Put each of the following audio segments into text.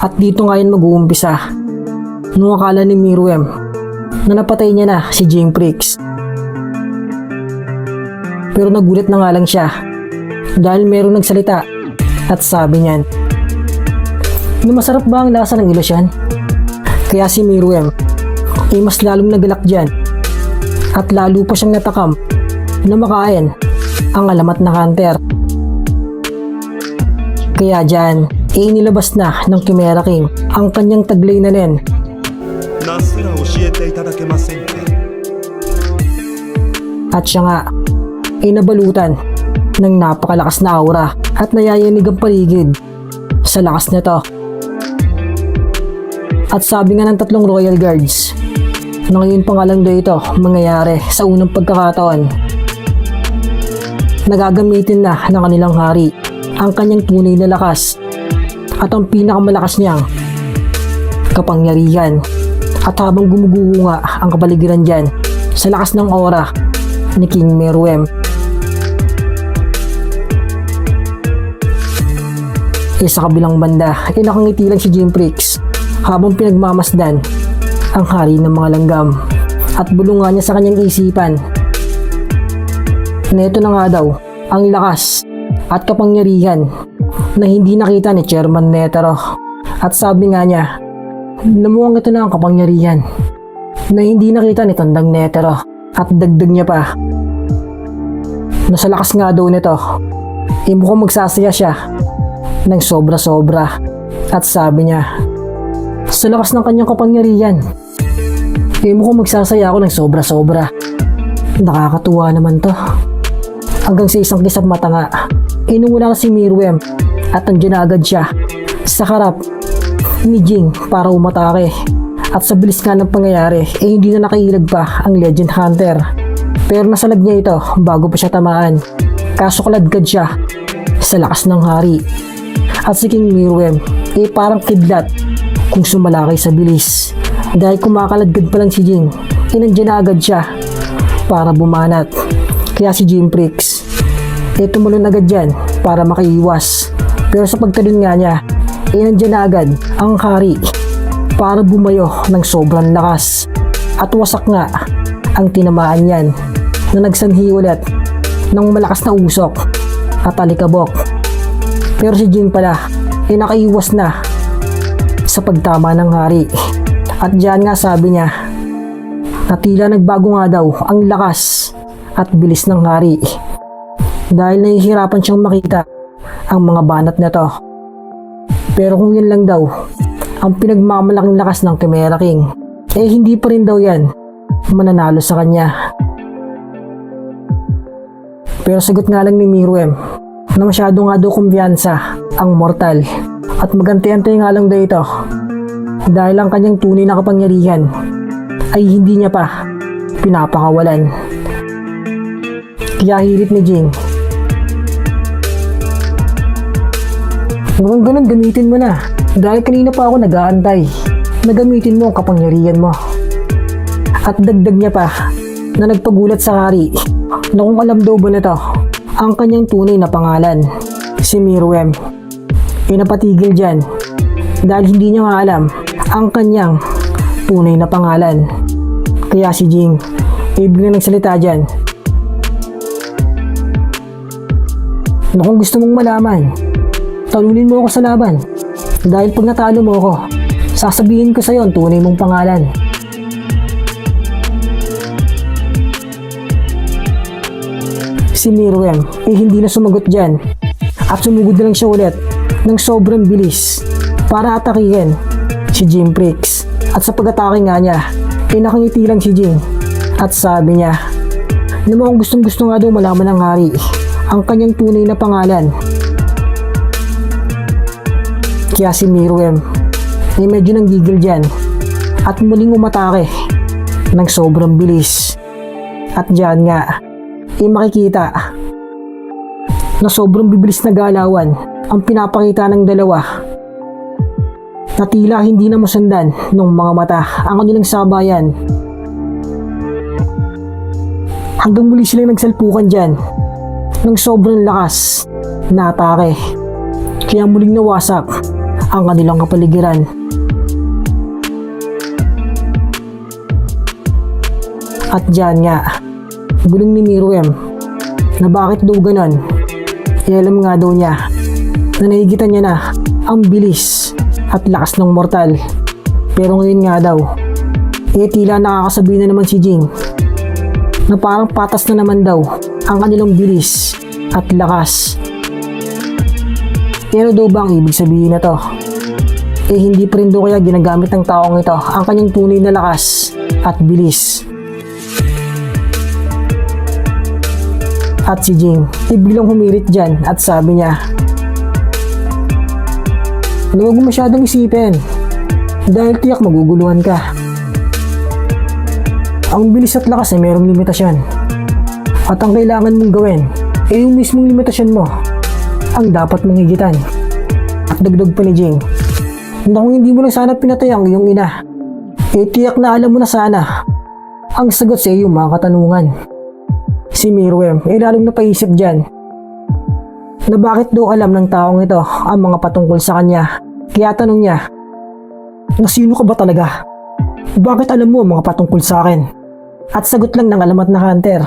At dito nga yan mag-uumpisa. Nung akala ni Meruem na napatay niya na si Jingprix. Pero nagulat na nga lang siya dahil merong nagsalita at sabi niyan, masarap ba ang lasa ng ilosyan? Kaya si Meruem ay mas lalong nagalak dyan at lalo pa siyang natakam na makain ang alamat na hunter. Kaya dyan inilabas na ng Chimera King ang kanyang taglay na nen. At siya nga ay nabalutan ng napakalakas na aura at nayayanig ang paligid sa lakas nito. At sabi nga ng tatlong royal guards na ngayon pa nga lang daw ito mangyayari sa unang pagkakataon. Nagagamitin na ng kanilang hari ang kanyang tunay na lakas at ang pinakamalakas niyang kapangyarihan. At habang gumuguho nga ang kapaligiran dyan sa lakas ng aura ni King Meruem, sa kabilang banda ay nakangiti lang si Jingprix habang pinagmamasdan ang hari ng mga langgam. At bulungan niya sa kanyang isipan na ito na nga daw ang lakas at kapangyarihan na hindi nakita ni Chairman Netero. At sabi nga niya na mukhang ito na ang kapangyarihan na hindi nakita ni Tandang Netero. At dagdag niya pa na sa lakas nga daw nito mukhang magsasaya siya ng sobra-sobra. At sabi niya, sa lakas ng kanyang kapangyarihan mukhang magsasaya ako ng sobra-sobra. Nakakatuwa naman to. Hanggang sa isang kisap mata nga inumula na si Meruem at nandiyan na agad siya sa harap ni Jing para umatake. At sa bilis nga ng pangyayari hindi na nakailag pa ang Legend Hunter. Pero nasalag niya ito bago pa siya tamaan. Kaso kaladkad siya sa lakas ng hari. At si King Meruem parang kidlat kung sumalakay sa bilis. Dahil kumakaladkad pa lang si Jing nandiyan na agad siya para bumanat. Kaya si Jingprix tumalon agad dyan para makaiwas. Pero sa pagtalon nga niya nandiyan na agad ang hari para bumayo ng sobrang lakas. At wasak nga ang tinamaan niyan na nagsanhi ulit ng malakas na usok at alikabok. Pero si Jing pala nakaiwas na sa pagtama ng hari. At diyan nga sabi niya na tila nagbago nga daw ang lakas at bilis ng hari dahil nahihirapan siyang makita ang mga banat na to. Pero kung yun lang daw ang pinagmamalaking lakas ng Chimera King, hindi pa rin daw yan mananalo sa kanya. Pero sagot nga lang ni Meruem na masyado nga daw kumpiyansa ang mortal at magantay-antay nga lang daw ito dahil ang kanyang tunay na kapangyarihan ay hindi niya pa pinapakawalan. Kaya hirit ni Jing, kung ganun gamitin mo na dahil kanina pa ako nag-aantay na gamitin mo ang kapangyarihan mo. At dagdag niya pa na nagpagulat sa hari na kung alam daw ba nito ang kanyang tunay na pangalan. Si Meruem napatigil dyan dahil hindi niya nga alam ang kanyang tunay na pangalan. Kaya si Jing biglang nagsalita dyan na kung gusto mong malaman, talunin mo ako sa laban. Dahil pag natalo mo ako, sasabihin ko sa'yo ang tunay mong pangalan. Si Meruem hindi na sumagot dyan at sumugod na lang siya ulit ng sobrang bilis para atakihin si Jingprix. At sa pag-atake nga niya nakangiti lang si Jing at sabi niya na mukhang gustong-gusto nga daw malaman ng hari ang kanyang tunay na pangalan. Kaya si Meruem medyo nanggigil dyan at muling umatake ng sobrang bilis. At dyan nga makikita na sobrang bibilis na galawan ang pinapakita ng dalawa na tila hindi na masundan ng mga mata ang kanilang sabayan. Hanggang muli silang nagsalpukan dyan ng sobrang lakas na atake. Kaya muling nawasak ang kanilang kapaligiran. At diyan nga, bulong ni Meruem na bakit daw ganon. Alam nga daw niya na nahigitan niya na ang bilis at lakas ng mortal. Pero ngayon nga daw, tila nakakasabi na naman si Jing na parang patas na naman daw ang kanilang bilis at lakas. Pero daw ba ang ibig sabihin na to? Hindi pa rin daw kaya ginagamit ng taong ito ang kanyang tunay na lakas at bilis. At si Jing biglang humirit dyan at sabi niya, huwag mo masyadong isipin dahil tiyak maguguluhan ka. Ang bilis at lakas ay mayroong limitasyon. At ang kailangan mong gawin yung mismong limitasyon mo ang dapat mong higitan. At dagdag pa ni Jing na kung hindi mo lang sana pinatay ang iyong ina, tiyak na alam mo na sana ang sagot sa iyong mga katanungan. Si Meruem lalong napaisip dyan na bakit daw alam ng taong ito ang mga patungkol sa kanya. Kaya tanong niya, na sino ka ba talaga? Bakit alam mo ang mga patungkol sa akin? At sagot lang ng alamat na hunter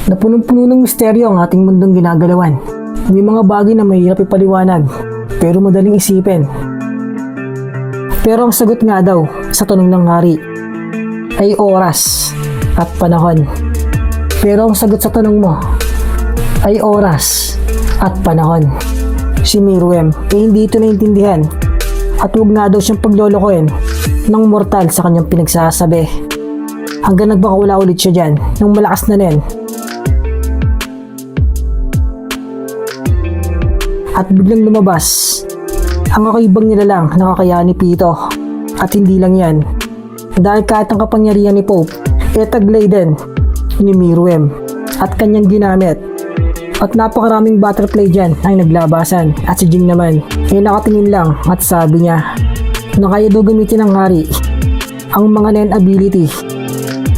na punong-puno ng misteryo ang ating mundong ginagalawan. May mga bagay na mahirap ipaliwanag pero madaling isipin. Pero ang sagot nga daw sa tanong ng hari ay oras at panahon. Pero ang sagot sa tanong mo ay oras at panahon. Si Meruem hindi ito naintindihan at huwag nga daw siyang paglolokohin ng mortal sa kanyang pinagsasabi. Hanggang nagbakawala ulit siya dyan ng malakas na rin. At biglang lumabas ang kakaibang nilalang na kakayahan ni Pito. At hindi lang yan, dahil kahit ang kapangyarihan ni Pope taglay din ni Meruem at kanyang ginamit. At napakaraming butterfly dyan ang naglabasan. At si Jing naman nakatingin lang at sabi niya na kaya daw gamitin ng hari ang mga nen ability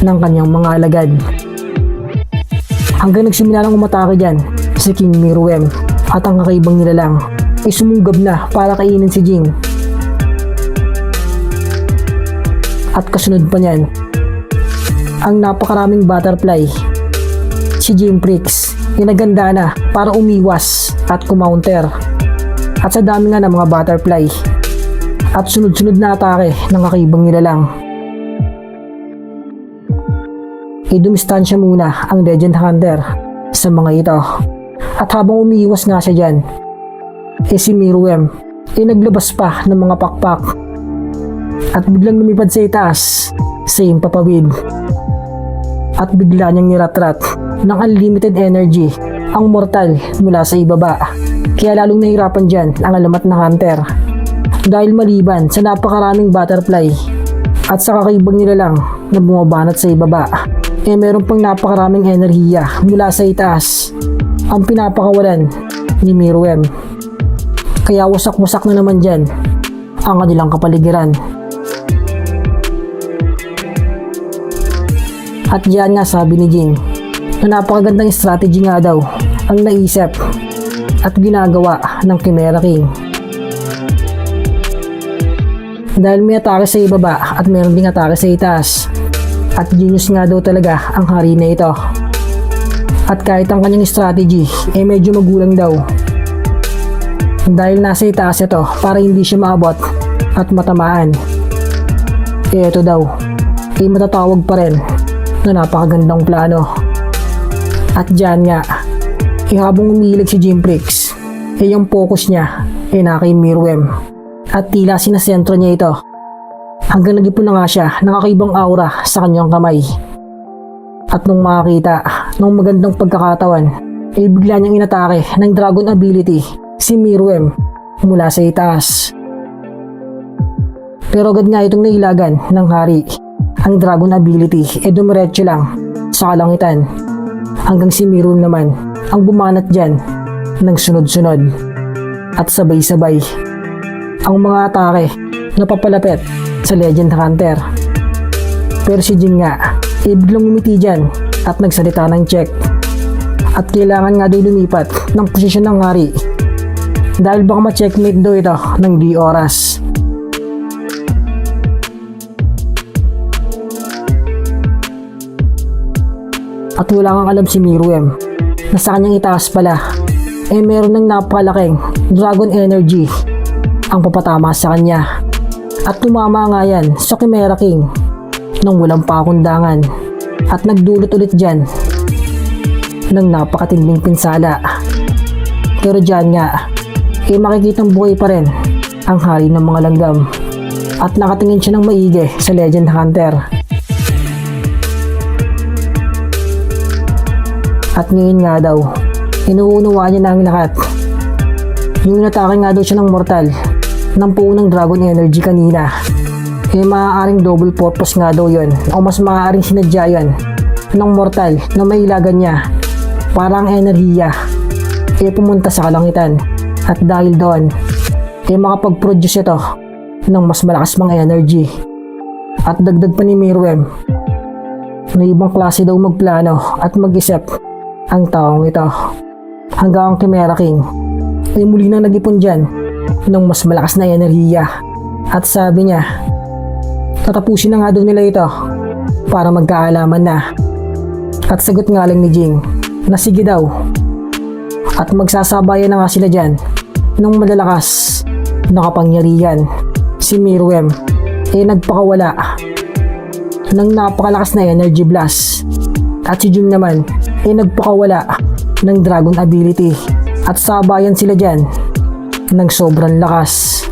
ng kanyang mga alagad. Hanggang nagsimula lang umatake dyan si King Meruem at ang kakaibang nilalang ay sumunggab na para kainin si Jing. At kasunod pa niyan ang napakaraming butterfly. Si Jimprix naganda na para umiwas at kumounter. At sa dami nga ng mga butterfly at sunod-sunod na atake ng kakaibang nilalang, dumistansya muna ang Legend Hunter sa mga ito. At habang umiiwas nga siya dyan, si Meruem naglabas pa ng mga pakpak at biglang lumipad sa itaas sa himpapawid. At bigla niyang niratrat ng unlimited energy ang mortal mula sa ibaba. Kaya lalong nahirapan dyan ang alamat na hunter dahil maliban sa napakaraming butterfly at sa kakaibang nilalang na bumabanat sa ibaba, meron pang napakaraming enerhiya mula sa itaas ang pinapakawalan ni Meruem. Kaya wasak-wasak na naman dyan ang kanilang kapaligiran. At yan nga sabi ni Jing na napakagandang strategy nga daw ang naisip at ginagawa ng Chimera King. Dahil may atake sa ibaba at meron ding atake sa itaas. At genius nga daw talaga ang hari na ito. At kahit ang kanyang strategy medyo magulang daw. Dahil nasa itaas ito para hindi siya maabot at matamaan. Ito daw matatawag pa rin na napakagandang plano. At dyan nga, habang umihilig si Jimprix, yung focus niya na kay Meruem. At tila sinasentro niya ito. Hanggang nag-ipon na nga siya ng kakaibang aura sa kanyang kamay. At nung makakita ng magandang pagkakatawan, bigla niyang inatake ng dragon ability si Meruem mula sa itaas. Pero agad nga itong nailagan ng hari. Ang dragon ability dumiretso lang sa kalangitan. Hanggang si Meruem naman ang bumanat dyan ng sunod-sunod. At sabay-sabay ang mga atake na papalapit sa Legend Hunter. Pero si Jing nga biglang umiti dyan at nagsalita ng check. At kailangan nga daw lumipat ng posisyon ng hari dahil baka ma-checkmate daw ito ng di oras. At wala kang alam si Meruem na sa kanyang itaas pala meron ng napakalaking dragon energy ang papatama sa kanya. At tumama nga yan sa Chimera King nang walang pakundangan at nagdulot ulit dyan ng napakatinding pinsala. Pero dyan nga makikitang buhay pa rin ang hari ng mga langgam at nakatingin siya ng maigi sa Legend Hunter. At ngayon nga daw, inuunawaan niya na ang lahat. Yung natake nga daw siya ng mortal ng puunang dragon energy kanina, maaaring double purpose nga daw yun o mas maaaring sinadya yun ng mortal na may ilagan niya para ang enerhiya pumunta sa kalangitan. At dahil doon, makapag-produce ito ng mas malakas mga energy. At dagdag pa ni Meruem na ibang klase daw magplano at mag-isip ang taong ito. Hanggang ang Chimera King muli nang nag-ipon dyan ng mas malakas na enerhiya. At sabi niya, tatapusin na nga daw nila ito para magkaalaman na. At sagot nga lang ni Jing na sige daw. At magsasabayan na nga sila dyan ng malalakas na kapangyarihan. Si Meruem nagpakawala ng napakalakas na energy blast. At si Jing naman nagpakawala ng dragon ability. At sabayan sila dyan ng sobrang lakas.